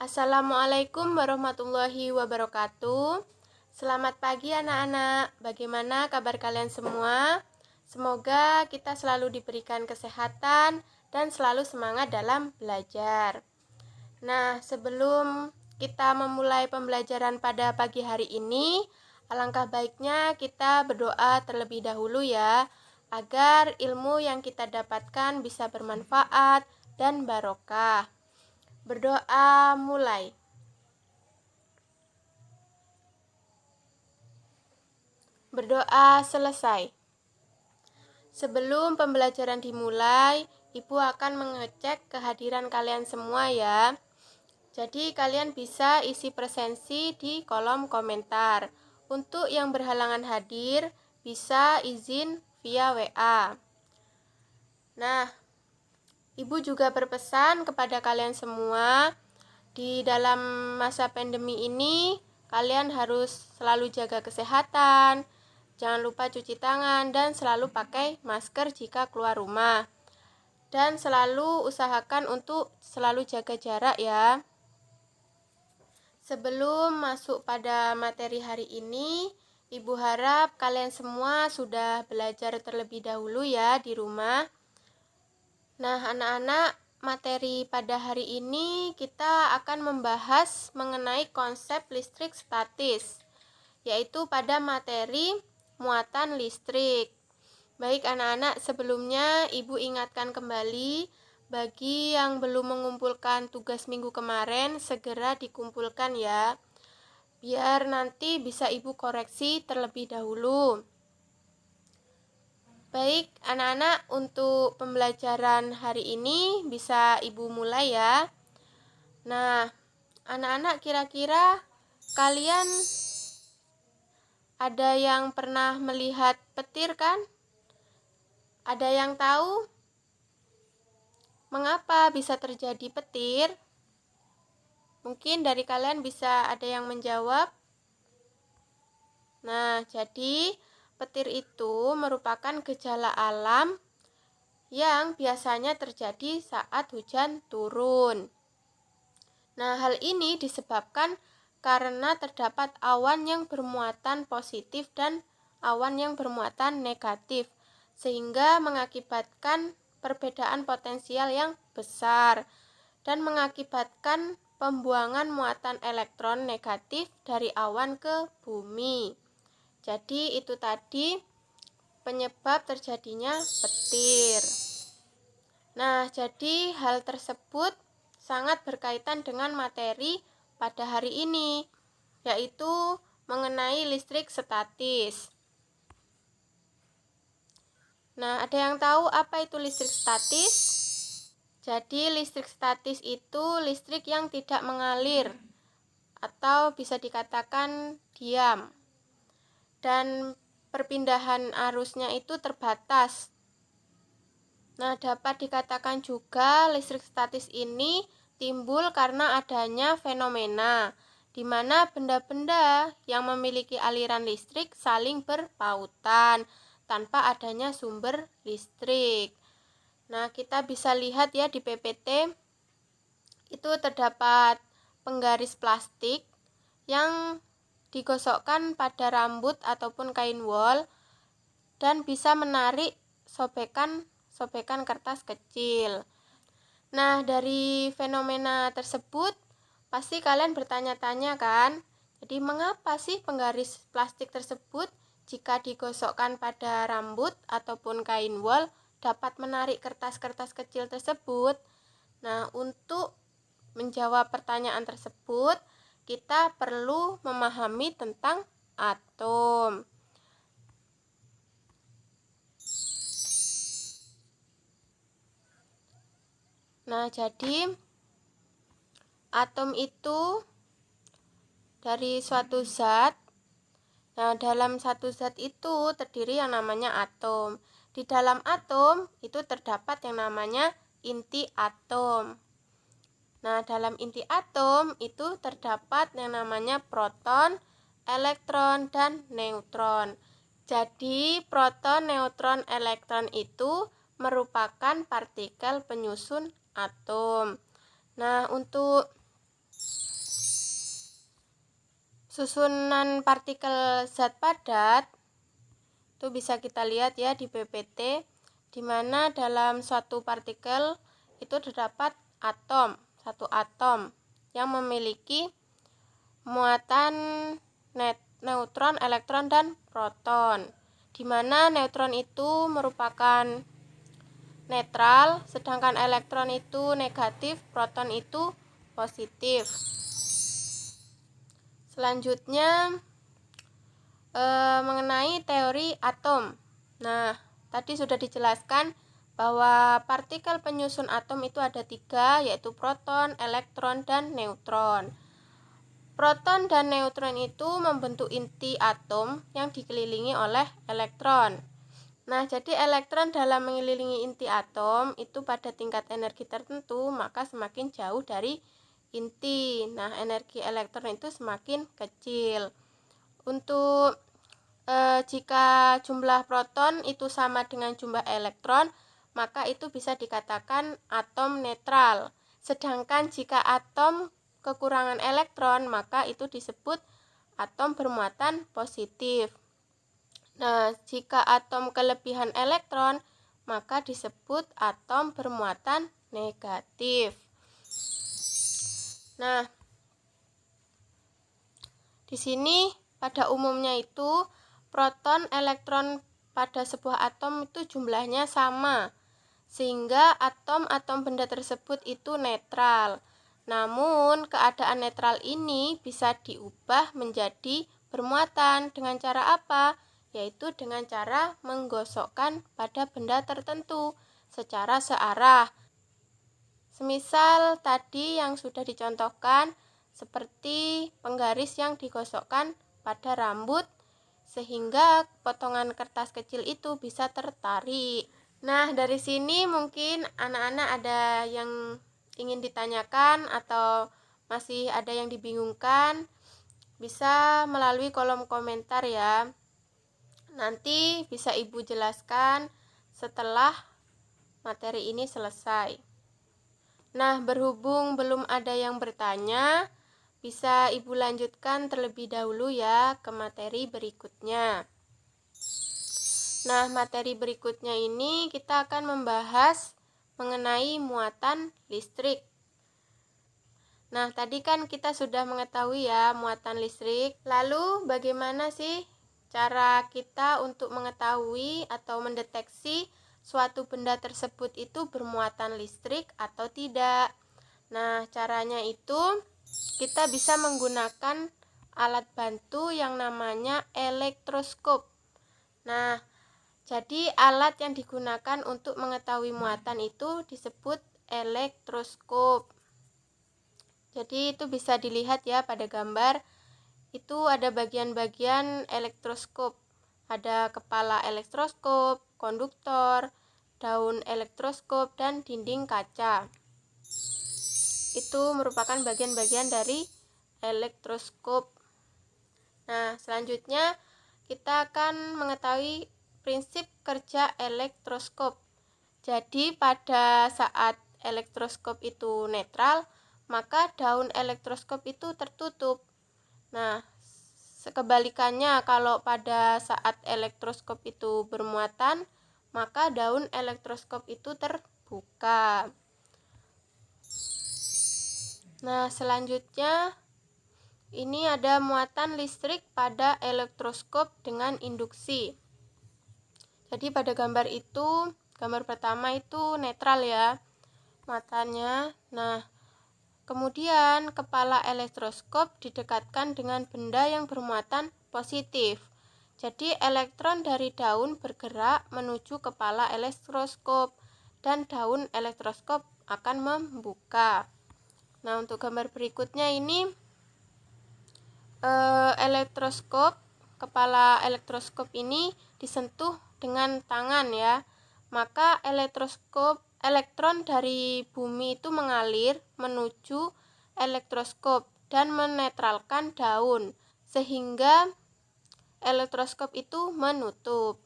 Assalamualaikum warahmatullahi wabarakatuh. Selamat pagi anak-anak. Bagaimana kabar kalian semua? Semoga kita selalu diberikan kesehatan dan selalu semangat dalam belajar. Nah, sebelum kita memulai pembelajaran pada pagi hari ini, alangkah baiknya kita berdoa terlebih dahulu ya, agar ilmu yang kita dapatkan bisa bermanfaat dan barokah. Berdoa mulai. Berdoa selesai. Sebelum pembelajaran dimulai, Ibu akan mengecek kehadiran kalian semua ya. Jadi kalian bisa isi presensi di kolom komentar. Untuk yang berhalangan hadir, bisa izin via WA. Nah, Ibu juga berpesan kepada kalian semua, di dalam masa pandemi ini, kalian harus selalu jaga kesehatan, jangan lupa cuci tangan, dan selalu pakai masker jika keluar rumah. Dan selalu usahakan untuk selalu jaga jarak ya. Sebelum masuk pada materi hari ini, Ibu harap kalian semua sudah belajar terlebih dahulu ya di rumah. Nah, anak-anak, materi pada hari ini kita akan membahas mengenai konsep listrik statis, yaitu pada materi muatan listrik. Baik anak-anak, sebelumnya Ibu ingatkan kembali, bagi yang belum mengumpulkan tugas minggu kemarin, segera dikumpulkan ya, biar nanti bisa Ibu koreksi terlebih dahulu. Baik anak-anak, untuk pembelajaran hari ini bisa Ibu mulai ya. Nah, anak-anak, kira-kira kalian ada yang pernah melihat petir kan? Ada yang tahu mengapa bisa terjadi petir? Mungkin dari kalian bisa ada yang menjawab. Nah, jadi petir itu merupakan gejala alam yang biasanya terjadi saat hujan turun. Nah, hal ini disebabkan karena terdapat awan yang bermuatan positif dan awan yang bermuatan negatif, sehingga mengakibatkan perbedaan potensial yang besar dan mengakibatkan pembuangan muatan elektron negatif dari awan ke bumi. Jadi itu tadi penyebab terjadinya petir. Nah, jadi hal tersebut sangat berkaitan dengan materi pada hari ini, yaitu mengenai listrik statis. Nah, ada yang tahu apa itu listrik statis? Jadi listrik statis itu listrik yang tidak mengalir atau bisa dikatakan diam. Dan perpindahan arusnya itu terbatas. Nah, dapat dikatakan juga listrik statis ini timbul karena adanya fenomena di mana benda-benda yang memiliki aliran listrik saling berpautan tanpa adanya sumber listrik. Nah, kita bisa lihat ya di PPT itu terdapat penggaris plastik yang digosokkan pada rambut ataupun kain wol dan bisa menarik sobekan kertas kecil. Nah, dari fenomena tersebut pasti kalian bertanya-tanya kan? Jadi mengapa sih penggaris plastik tersebut jika digosokkan pada rambut ataupun kain wol dapat menarik kertas-kertas kecil tersebut? Nah, untuk menjawab pertanyaan tersebut, kita perlu memahami tentang atom. Nah, jadi atom itu dari suatu zat. Nah, dalam satu zat itu terdiri yang namanya atom. Di dalam atom itu terdapat yang namanya inti atom. Nah, dalam inti atom itu terdapat yang namanya proton, elektron, dan neutron. Jadi, proton, neutron, elektron itu merupakan partikel penyusun atom. Nah, untuk Susunan partikel zat padat itu bisa kita lihat ya di PPT, di mana dalam suatu partikel itu terdapat satu atom yang memiliki muatan neutron, elektron, dan proton, di mana neutron itu merupakan netral, sedangkan elektron itu negatif, proton itu positif. Selanjutnya mengenai teori atom. Nah, tadi sudah dijelaskan bahwa partikel penyusun atom itu ada 3, yaitu proton, elektron, dan neutron. Proton dan neutron itu membentuk inti atom yang dikelilingi oleh elektron. Nah, jadi elektron dalam mengelilingi inti atom itu pada tingkat energi tertentu, maka semakin jauh dari inti. Nah, energi elektron itu semakin kecil. Untuk jika jumlah proton itu sama dengan jumlah elektron, maka itu bisa dikatakan atom netral. Sedangkan jika atom kekurangan elektron, maka itu disebut atom bermuatan positif. Nah, jika atom kelebihan elektron, maka disebut atom bermuatan negatif. Nah, di sini pada umumnya itu proton, elektron pada sebuah atom itu jumlahnya sama, sehingga atom-atom benda tersebut itu netral. Namun, keadaan netral ini bisa diubah menjadi bermuatan dengan cara apa? Yaitu dengan cara menggosokkan pada benda tertentu secara searah. Semisal tadi yang sudah dicontohkan, seperti penggaris yang digosokkan pada rambut sehingga potongan kertas kecil itu bisa tertarik. Nah, dari sini mungkin anak-anak ada yang ingin ditanyakan atau masih ada yang dibingungkan, bisa melalui kolom komentar ya. Nanti bisa Ibu jelaskan setelah materi ini selesai. Nah, berhubung belum ada yang bertanya, bisa Ibu lanjutkan terlebih dahulu ya ke materi berikutnya. Nah, materi berikutnya ini kita akan membahas mengenai muatan listrik. Nah, tadi kan kita sudah mengetahui ya muatan listrik. Lalu bagaimana sih cara kita untuk mengetahui atau mendeteksi suatu benda tersebut itu bermuatan listrik atau tidak? Nah, caranya itu kita bisa menggunakan alat bantu yang namanya elektroskop. Nah, jadi alat yang digunakan untuk mengetahui muatan itu disebut elektroskop. Jadi itu bisa dilihat ya pada gambar. Itu ada bagian-bagian elektroskop. Ada kepala elektroskop, konduktor, daun elektroskop, dan dinding kaca. Itu merupakan bagian-bagian dari elektroskop. Nah, selanjutnya kita akan mengetahui prinsip kerja elektroskop. Jadi pada saat elektroskop itu netral, maka daun elektroskop itu tertutup. Nah, kebalikannya kalau pada saat elektroskop itu bermuatan, maka daun elektroskop itu terbuka. Nah, selanjutnya ini ada muatan listrik pada elektroskop dengan induksi. Jadi pada gambar itu, gambar pertama itu netral ya muatannya. Nah, kemudian kepala elektroskop didekatkan dengan benda yang bermuatan positif. Jadi elektron dari daun bergerak menuju kepala elektroskop dan daun elektroskop akan membuka. Nah, untuk gambar berikutnya ini elektroskop, kepala elektroskop ini disentuh dengan tangan ya. Maka elektron dari bumi itu mengalir menuju elektroskop dan menetralkan daun sehingga elektroskop itu menutup.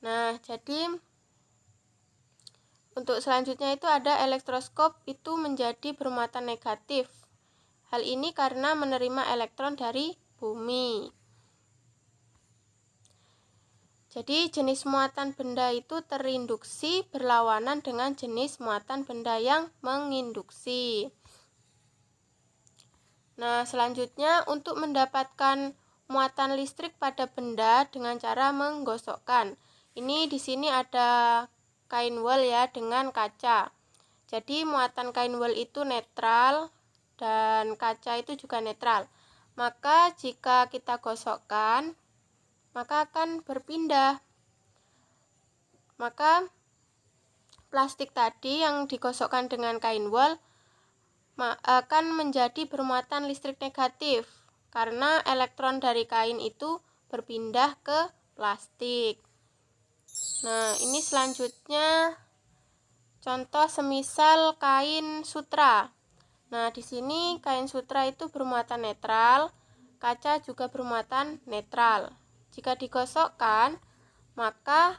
Nah, jadi untuk selanjutnya itu ada elektroskop itu menjadi bermuatan negatif. Hal ini karena menerima elektron dari bumi. Jadi jenis muatan benda itu terinduksi berlawanan dengan jenis muatan benda yang menginduksi. Nah, selanjutnya untuk mendapatkan muatan listrik pada benda dengan cara menggosokkan. Ini di sini ada kain wol ya dengan kaca. Jadi muatan kain wol itu netral dan kaca itu juga netral. Maka jika kita gosokkan, maka akan berpindah. Maka plastik tadi yang digosokkan dengan kain wol akan menjadi bermuatan listrik negatif karena elektron dari kain itu berpindah ke plastik. Nah, ini selanjutnya contoh semisal kain sutra. Nah, di sini kain sutra itu bermuatan netral, kaca juga bermuatan netral. Jika digosokkan, maka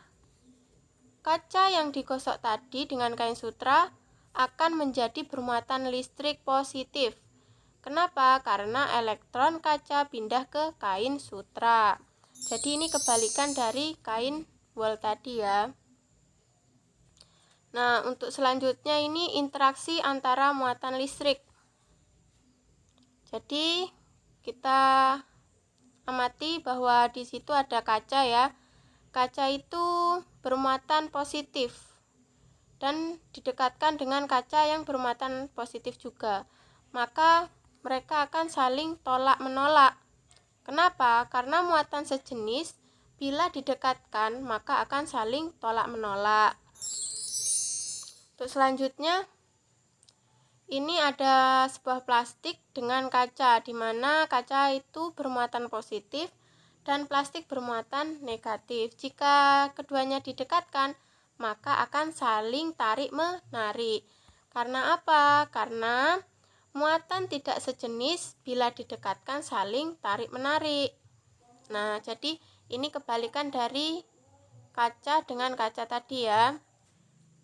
kaca yang digosok tadi dengan kain sutra akan menjadi bermuatan listrik positif. Kenapa? Karena elektron kaca pindah ke kain sutra. Jadi ini kebalikan dari kain wol tadi ya. Nah, untuk selanjutnya ini interaksi antara muatan listrik. Jadi kita amati bahwa di situ ada kaca ya. Kaca itu bermuatan positif dan didekatkan dengan kaca yang bermuatan positif juga. Maka mereka akan saling tolak-menolak. Kenapa? Karena muatan sejenis bila didekatkan maka akan saling tolak-menolak. Untuk selanjutnya ini ada sebuah plastik dengan kaca, di mana kaca itu bermuatan positif dan plastik bermuatan negatif. Jika keduanya didekatkan, maka akan saling tarik-menarik. Karena apa? Karena muatan tidak sejenis bila didekatkan saling tarik-menarik. Nah, jadi ini kebalikan dari kaca dengan kaca tadi ya.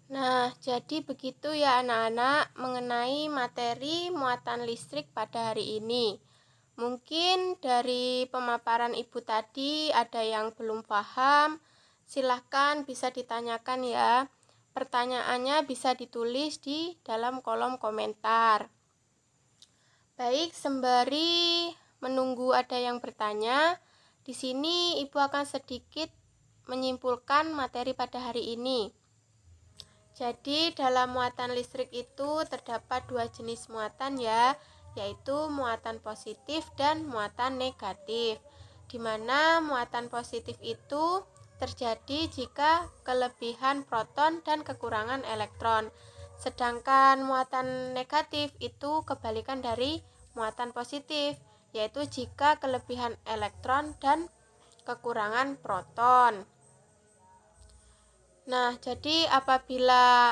Nah, jadi begitu ya anak-anak mengenai materi muatan listrik pada hari ini. Mungkin dari pemaparan ibu tadi ada yang belum paham, silahkan bisa ditanyakan ya. Pertanyaannya bisa ditulis di dalam kolom komentar. Baik, sembari menunggu ada yang bertanya, di sini ibu akan sedikit menyimpulkan materi pada hari ini. Jadi dalam muatan listrik itu terdapat dua jenis muatan ya, yaitu muatan positif dan muatan negatif. Di mana muatan positif itu terjadi jika kelebihan proton dan kekurangan elektron. Sedangkan muatan negatif itu kebalikan dari muatan positif, yaitu jika kelebihan elektron dan kekurangan proton. Nah, jadi apabila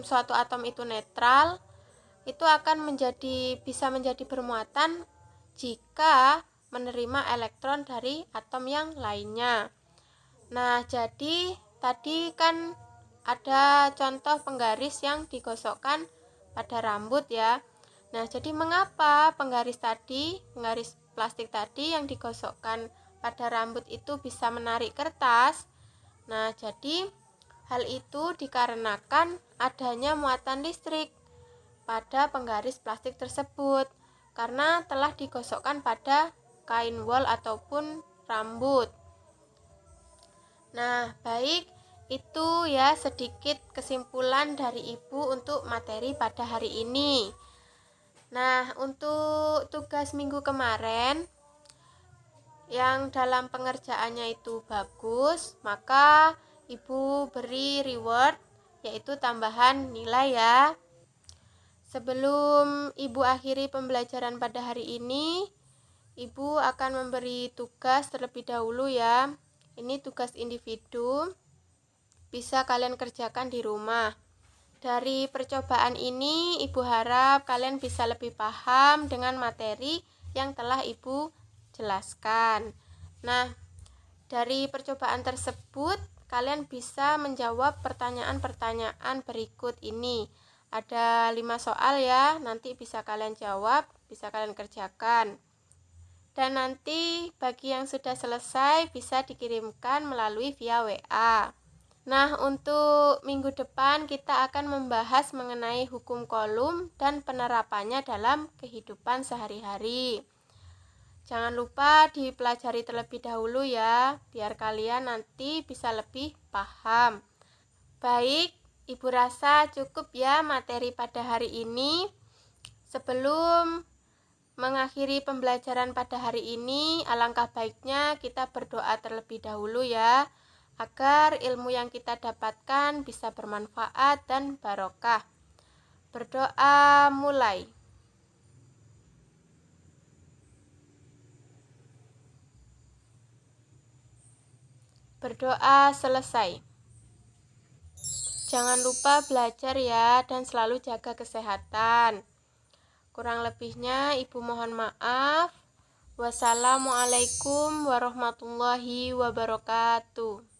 suatu atom itu netral, itu akan bisa menjadi bermuatan jika menerima elektron dari atom yang lainnya. Nah, jadi tadi kan ada contoh penggaris yang digosokkan pada rambut ya. Nah, jadi mengapa penggaris plastik tadi yang digosokkan pada rambut itu bisa menarik kertas? Nah, jadi hal itu dikarenakan adanya muatan listrik pada penggaris plastik tersebut karena telah digosokkan pada kain wol ataupun rambut. Nah, baik, itu ya sedikit kesimpulan dari ibu untuk materi pada hari ini. Nah, untuk tugas minggu kemarin yang dalam pengerjaannya itu bagus, maka ibu beri reward, yaitu tambahan nilai ya. Sebelum ibu akhiri pembelajaran pada hari ini, ibu akan memberi tugas terlebih dahulu ya. Ini tugas individu, bisa kalian kerjakan di rumah. Dari percobaan ini, ibu harap kalian bisa lebih paham dengan materi yang telah ibu jelaskan. Nah, dari percobaan tersebut kalian bisa menjawab pertanyaan-pertanyaan berikut ini. Ada 5 soal ya, nanti bisa kalian jawab, bisa kalian kerjakan. Dan nanti bagi yang sudah selesai bisa dikirimkan melalui via WA. Nah, untuk minggu depan kita akan membahas mengenai hukum kolum dan penerapannya dalam kehidupan sehari-hari. Jangan lupa dipelajari terlebih dahulu ya, biar kalian nanti bisa lebih paham. Baik, Ibu rasa cukup ya materi pada hari ini. Sebelum mengakhiri pembelajaran pada hari ini, alangkah baiknya kita berdoa terlebih dahulu ya, agar ilmu yang kita dapatkan bisa bermanfaat dan barokah. Berdoa mulai. Berdoa selesai. Jangan lupa belajar ya dan selalu jaga kesehatan. Kurang lebihnya Ibu mohon maaf. Wassalamualaikum warahmatullahi wabarakatuh.